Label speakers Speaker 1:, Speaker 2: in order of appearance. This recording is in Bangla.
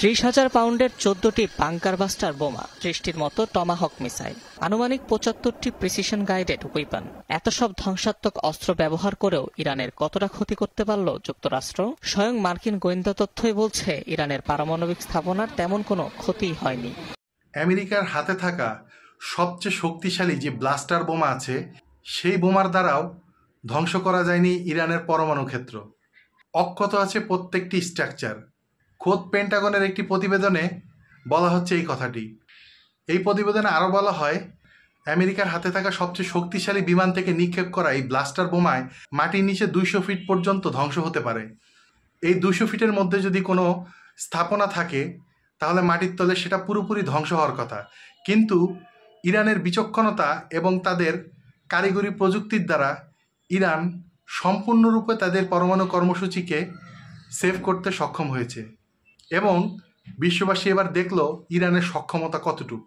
Speaker 1: 30,000 পাউন্ডের 14টি বাংকার বাস্টার বোমা, 30টির মতো টমাহক মিসাইল, আনুমানিক 75টি প্রিসিশন গাইডেড উইপন। এত সব ধ্বংসাত্মক অস্ত্র ব্যবহার করেও ইরানের কতটা ক্ষতি করতে পারল যুক্তরাষ্ট্র? স্বয়ং মার্কিন গোয়েন্দা তথ্যই বলছে ইরানের পারমাণবিক স্থাপনার তেমন কোনো ক্ষতিই হয়নি।
Speaker 2: আমেরিকার হাতে থাকা সবচেয়ে শক্তিশালী যে ব্লাস্টার বোমা আছে, সেই বোমার দ্বারাও ধ্বংস করা যায়নি ইরানের পরমাণু ক্ষেত্র। অক্ষত আছে প্রত্যেকটি স্ট্রাকচার। খোদ পেন্টাগনের একটি প্রতিবেদনে বলা হচ্ছে এই কথাটি। এই প্রতিবেদনে আরও বলা হয়, আমেরিকার হাতে থাকা সবচেয়ে শক্তিশালী বিমান থেকে নিক্ষেপ করা এই ব্লাস্টার বোমায় মাটির নিচে 200 ফিট পর্যন্ত ধ্বংস হতে পারে। এই 200 ফিটের মধ্যে যদি কোনো স্থাপনা থাকে তাহলে মাটির তলে সেটা পুরোপুরি ধ্বংস হওয়ার কথা। কিন্তু ইরানের বিচক্ষণতা এবং তাদের কারিগরি প্রযুক্তির দ্বারা ইরান সম্পূর্ণরূপে তাদের পরমাণু কর্মসূচিকে সেভ করতে সক্ষম হয়েছে এবং বিশ্ববাসী এবার দেখল ইরানের সক্ষমতা কতটুকু।